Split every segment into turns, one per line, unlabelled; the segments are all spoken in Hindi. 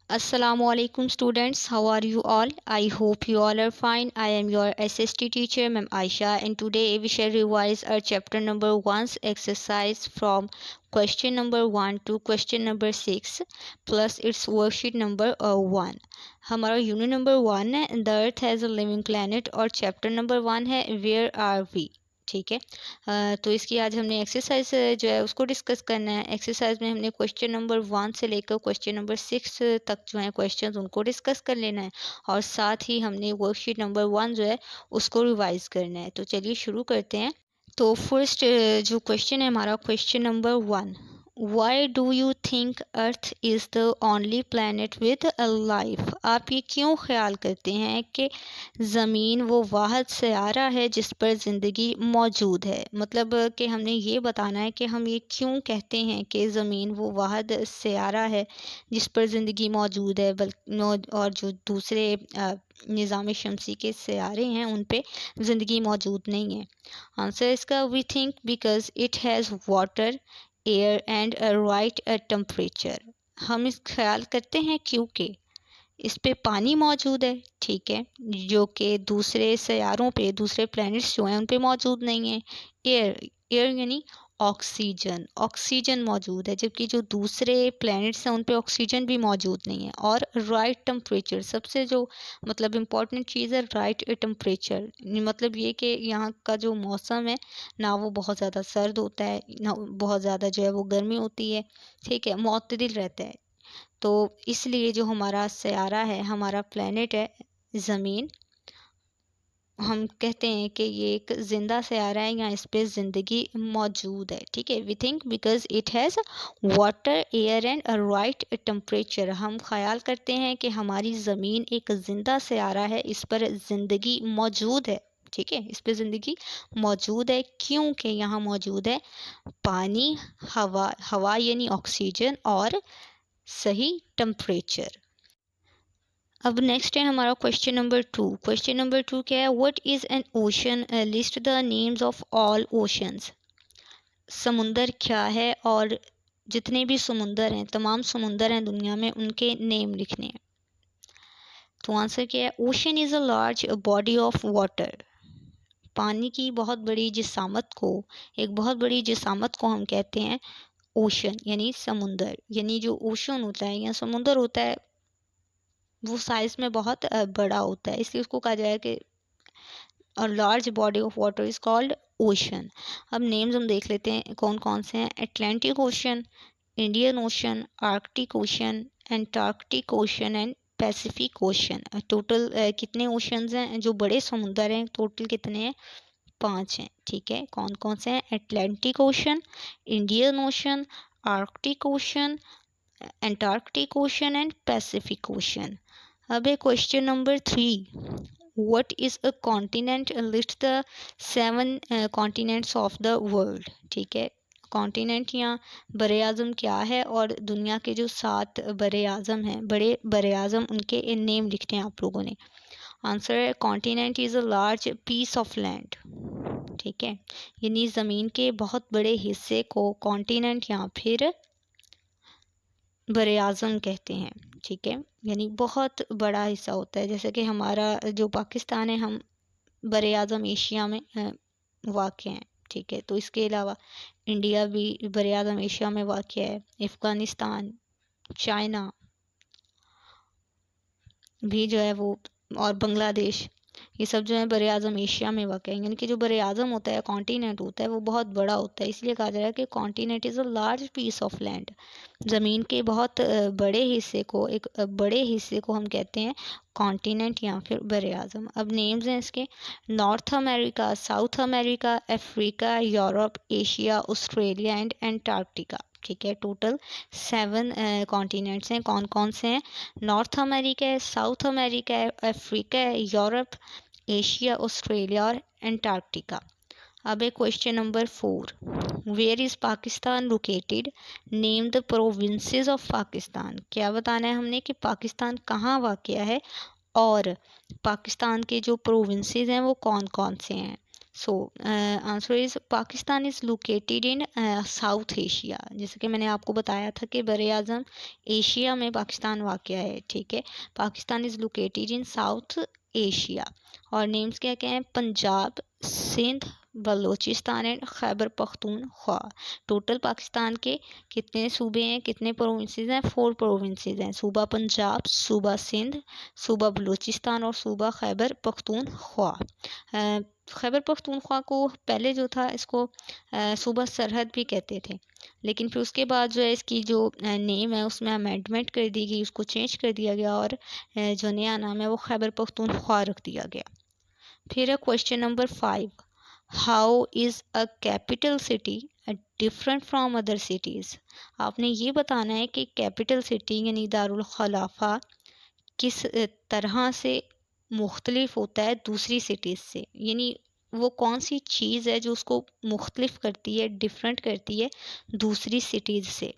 Assalamualaikum students, how are you all? I hope you all are fine. I am your SST teacher, Ma'am Aisha, and today we shall revise our chapter number 1's exercise from question number 1 to question number 6 plus its worksheet number 1. हमारा यूनिट नंबर 1 है the earth has a living planet और चैप्टर नंबर 1 है वेयर आर वी। ठीक है। तो इसकी आज हमने एक्सरसाइज जो है उसको डिस्कस करना है। एक्सरसाइज में हमने क्वेश्चन नंबर 1 से लेकर क्वेश्चन नंबर 6 तक जो है क्वेश्चंस उनको डिस्कस कर लेना है और साथ ही हमने वर्कशीट नंबर 1 जो है उसको रिवाइज करना है। तो चलिए शुरू करते हैं। तो फर्स्ट जो क्वेश्चन है हमारा question number 1, why do you think earth is the only planet with a life. आप ये क्यों ख्याल करते हैं कि ज़मीन वो वाहिद सयारा है जिस पर ज़िंदगी मौजूद है। मतलब कि हमने ये बताना है कि हम ये क्यों कहते हैं कि ज़मीन वो वाहिद सयारा है जिस पर ज़िंदगी मौजूद है, और जो दूसरे निज़ाम शमसी के सयारे हैं उन पे ज़िंदगी मौजूद नहीं है। आंसर इसका we think because it has water, air and a right temperature. हम इस ख्याल करते हैं क्योंकि इस पे पानी मौजूद है, ठीक है, जो कि दूसरे सयारों पे, दूसरे प्लैनेट्स जो हैं उन पे मौजूद नहीं है। एयर, एयर यानी ऑक्सीजन, ऑक्सीजन मौजूद है, जबकि जो दूसरे प्लैनेट्स हैं उन पे ऑक्सीजन भी मौजूद नहीं है। और राइट टेम्परेचर, सबसे जो मतलब इम्पॉर्टेंट चीज़ है राइट टेम्परेचर, मतलब ये कि यहाँ का जो मौसम है ना वो बहुत ज़्यादा सर्द होता है ना बहुत ज़्यादा जो है वो गर्मी होती है, ठीक है, मुतदिल रहता है। तो इसलिए जो हमारा सयारा है, हमारा प्लेनेट है ज़मीन, हम कहते हैं कि ये एक ज़िंदा सयारा है या इस पे ज़िंदगी मौजूद है। ठीक है, we think because it has water, air and a right temperature. हम ख्याल करते हैं कि हमारी ज़मीन एक ज़िंदा सयारा है, इस पर ज़िंदगी मौजूद है। ठीक है, इस पे ज़िंदगी मौजूद है क्योंकि यहाँ मौजूद है पानी, हवा, हवा यानी ऑक्सीजन, और सही टेम्परेचर। अब नेक्स्ट है हमारा क्वेश्चन नंबर 2। क्वेश्चन नंबर 2 क्या है, what is an ocean, list the names of all oceans. समुंदर क्या है और जितने भी समुंदर हैं, तमाम समुंदर हैं दुनिया में, उनके नेम लिखने हैं। तो आंसर क्या है, ocean is a large body of water. पानी की बहुत बड़ी जिसामत को, एक बहुत बड़ी जिसामत को हम कहते हैं ओशन, यानी समुंदर। यानी जो ओशन होता है या समुंदर होता है वो साइज़ में बहुत बड़ा होता है, इसलिए उसको कहा जाए कि a large body of water is called ocean. अब नेम्स हम देख लेते हैं कौन कौन से हैं। Atlantic ocean, Indian ocean, Arctic ocean, Antarctic ocean and Pacific ocean. Total कितने ओशंस हैं, जो बड़े समुंदर हैं, टोटल कितने हैं, 5 हैं। ठीक है, कौन कौन से हैं, Atlantic ocean, Indian ocean, Arctic ocean, Antarctic ocean and Pacific ocean. अब है question number 3, what is a continent, list the 7 continents of the world. ठीक है, कॉन्टिनेंट या बरे आज़म क्या है और दुनिया के जो 7 बरे आज़म हैं, बड़े बरे आज़म, उनके नेम लिखते हैं आप लोगों ने। आंसर है continent is a large piece of land. ठीक है, यानी ज़मीन के बहुत बड़े हिस्से को कॉन्टिनेंट या फिर बरे आज़म कहते हैं। ठीक है, यानी बहुत बड़ा हिस्सा होता है, जैसे कि हमारा जो पाकिस्तान है, हम बरे आज़म एशिया में वाक़ हैं। ठीक है, तो इसके अलावा इंडिया भी बरे आज़म एशिया में वाक़ है, अफ़गानिस्तान, चाइना भी जो है वो, और बांग्लादेश, ये सब जो है बरे आज़म एशिया में वाक़ है। यानी कि जो बरे आज़म होता है, कॉन्टिनेंट होता है, वो बहुत बड़ा होता है, इसलिए कहा जा रहा है कि continent is a large piece of land. ज़मीन के बहुत बड़े हिस्से को, एक बड़े हिस्से को हम कहते हैं कॉन्टिनेंट या फिर बरे आज़म। अब नेम्स हैं इसके, north America, south America, Africa, Europe, Asia, Australia and Antarctica. ठीक है, टोटल 7 कॉन्टिनेंट्स हैं। कौन कौन से हैं, नॉर्थ अमेरिका है, साउथ अमेरिका है, अफ्रीका है, यूरोप, एशिया, ऑस्ट्रेलिया और एंटार्क्टिका। अब है question number 4, where is Pakistan located, name the provinces of Pakistan. क्या बताना है हमने कि पाकिस्तान कहाँ वाक़या है और पाकिस्तान के जो प्रोविंसेस हैं वो कौन कौन से हैं। So answer is Pakistan is located in south Asia. जैसे कि मैंने आपको बताया था कि बर आज़म एशिया में पाकिस्तान वाक़ है, ठीक है। Pakistan is located in south Asia. और नेम्स क्या क्या हैं? पंजाब, सिंध, बलूचिस्तान एंड खैबर पख्तूनख्वा। टोटल पाकिस्तान के कितने सूबे हैं, कितने प्रोविंसेस हैं? 4 प्रोविंसेस हैं। सूबा पंजाब, सूबा सिंध, सूबा बलूचिस्तान और सूबा खैबर पख्तूनख्वा। खैबर पख्तूनख्वा को पहले जो था इसको सूबा सरहद भी कहते थे, लेकिन फिर उसके बाद जो है इसकी जो नेम है उसमें अमेंडमेंट कर दी गई, उसको चेंज कर दिया गया और जो नया नाम है वो खैबर पख्तूनख्वा रख दिया गया। फिर है question number 5, how is a capital city different from other cities. आपने ये बताना है कि कैपिटल सिटी यानी दारुल खलाफा किस तरह से मुख्तलिफ होता है दूसरी सिटीज़ से, यानी वो कौन सी चीज़ है जो उसको मुख्तलिफ करती है, डिफरेंट करती है दूसरी सिटीज़ से।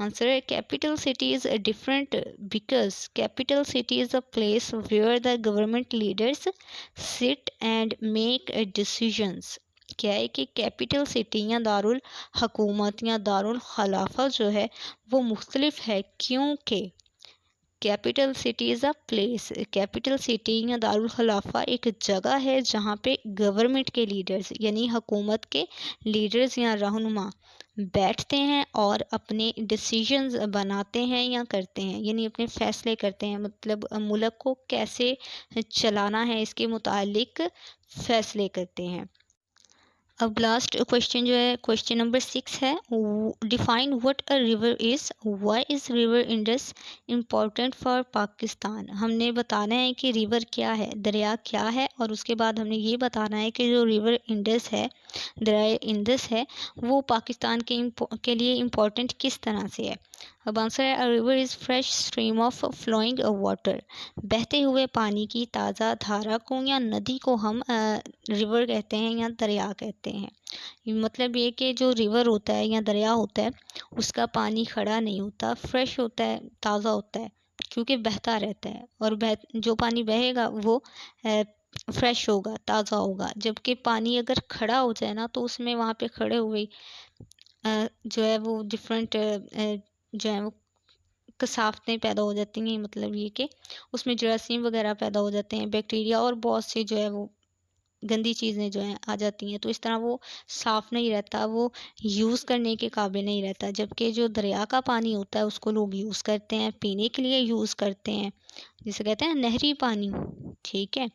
आंसर है capital city is different because capital city is a place where the government leaders sit and make decisions. क्या है कि कैपिटल सिटी या दारुल हकूमत या दारुल खलाफा जो है वो मुख्तलिफ है, क्योंकि capital city is a place, capital city या दारुल खलाफा एक जगह है जहाँ पे गवर्नमेंट के लीडर्स यानी हुकूमत के लीडर्स या रहनुमा बैठते हैं और अपने डिसीजंस बनाते हैं या करते हैं, यानी अपने फैसले करते हैं, मतलब मुल्क को कैसे चलाना है इसके मुतालिक फैसले करते हैं। अब लास्ट क्वेश्चन जो है क्वेश्चन नंबर 6 है, define what a river is, why is river Indus important for Pakistan. हमने बताना है कि रिवर क्या है, दरिया क्या है, और उसके बाद हमने ये बताना है कि जो रिवर इंडस है, दरिया इंडस है, वो पाकिस्तान के लिए इम्पोर्टेंट किस तरह से है। अब आंसर है, a river is fresh stream of flowing water. बहते हुए पानी की ताज़ा धारा को या नदी को हम रिवर कहते हैं या दरिया कहते हैं। मतलब ये कि जो रिवर होता है या दरिया होता है उसका पानी खड़ा नहीं होता, फ्रेश होता है, ताज़ा होता है, क्योंकि बहता रहता है, और जो पानी बहेगा वो फ्रेश होगा, ताज़ा होगा। जबकि पानी अगर खड़ा हो जाए ना तो उसमें वहाँ पे खड़े हुए जो है वो डिफरेंट जो है वो कसावतें पैदा हो जाती हैं, मतलब ये कि उसमें जरासीम वगैरह पैदा हो जाते हैं, बैक्टीरिया और बहुत सी जो है वो गंदी चीज़ें जो हैं आ जाती हैं, तो इस तरह वो साफ़ नहीं रहता, वो यूज़ करने के काबिल नहीं रहता। जबकि जो दरिया का पानी होता है उसको लोग यूज़ करते हैं, पीने के लिए यूज़ करते हैं, जिसे कहते हैं नहरी पानी, ठीक है,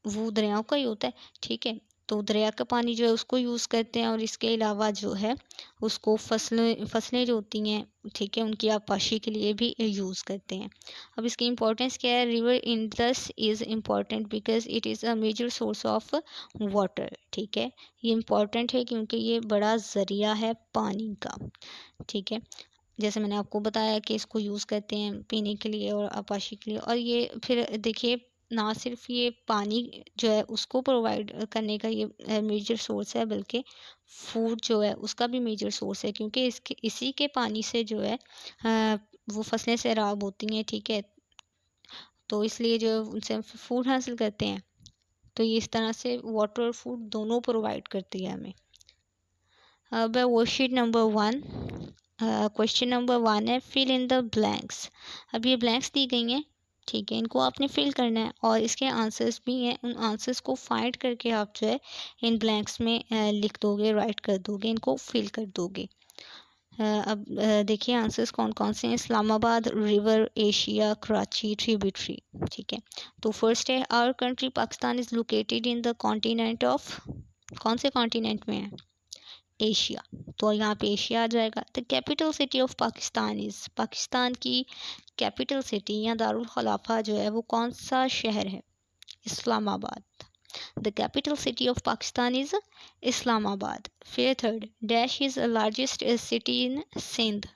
वो दरियाओं का ही होता है, ठीक है। तो दरिया का पानी जो है उसको यूज़ करते हैं, और इसके अलावा जो है उसको फसलें जो होती हैं, ठीक है, उनकी आपाशी के लिए भी यूज़ करते हैं। अब इसकी इम्पोर्टेंस क्या है? River Indus is important because it is a major source of water, ठीक है। ये इम्पॉर्टेंट है क्योंकि ये बड़ा ज़रिया है पानी का, ठीक है। जैसे मैंने आपको बताया कि इसको यूज़ करते हैं पीने के लिए और आपाशी के लिए, और ये फिर देखिए ना सिर्फ ये पानी जो है उसको प्रोवाइड करने का ये मेजर सोर्स है, बल्कि फूड जो है उसका भी मेजर सोर्स है, क्योंकि इसके इसी के पानी से जो है वो फसलें सैराब होती हैं, ठीक है। तो इसलिए जो उनसे हम फूड हासिल करते हैं, तो ये इस तरह से वाटर और फूड दोनों प्रोवाइड करती है हमें। अब वर्कशीट नंबर 1, क्वेश्चन नंबर 1 है फिल इन द ब्लैंक्स। अब ये ब्लैंक्स दी गई हैं, ठीक है, इनको आपने फिल करना है, और इसके आंसर्स भी हैं, उन आंसर्स को फाइंड करके आप जो है इन ब्लैंक्स में लिख दोगे, राइट कर दोगे, इनको फिल कर दोगे। अब देखिए आंसर्स कौन कौन से हैं। Islamabad, river, Asia, Karachi, tributary, ठीक है। तो फर्स्ट है, our country Pakistan is located in the continent of, कौन से कॉन्टिनेंट में है? एशिया, तो यहाँ पे एशिया आ जाएगा। The capital city of Pakistan is, Pakistan की कैपिटल सिटी या दारुल खलाफा जो है वो कौन सा शहर है? Islamabad. The capital city of Pakistan is Islamabad. फिर third, dash is largest city in Sindh.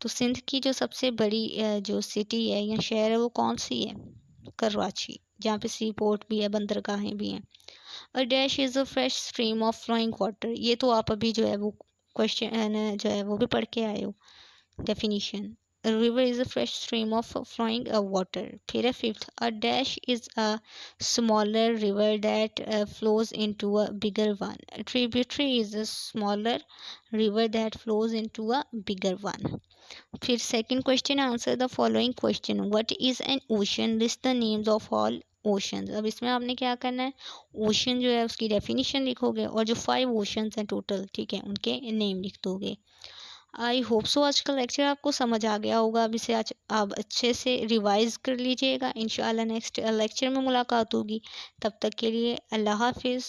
तो सिंध की जो सबसे बड़ी जो सिटी है या शहर है वो कौन सी है? कराची, जहाँ पे सी पोर्ट भी है, बंदरगाहें भी हैं। A dash is a fresh stream of flowing water, ये तो आप अभी जो है वो क्वेश्चन जो है वो भी पढ़ के आए हो, definition. river is a fresh stream of flowing water. फिर है fifth, a dash is a smaller river that flows into a bigger one. A tributary is a smaller river that flows into a bigger one. फिर second question, answer the following question. What is an ocean? List the names of all oceans. अब इसमें आपने क्या करना है, ओशन जो है उसकी डेफिनेशन लिखोगे और जो 5 ओशंस हैं टोटल, ठीक है, उनके नेम लिख दोगे। आई होप सो आज का लेक्चर आपको समझ आ गया होगा। अब इसे आज आप अच्छे से रिवाइज कर लीजिएगा। इंशाल्लाह नेक्स्ट लेक्चर में मुलाकात होगी। तब तक के लिए अल्लाह हाफिज़।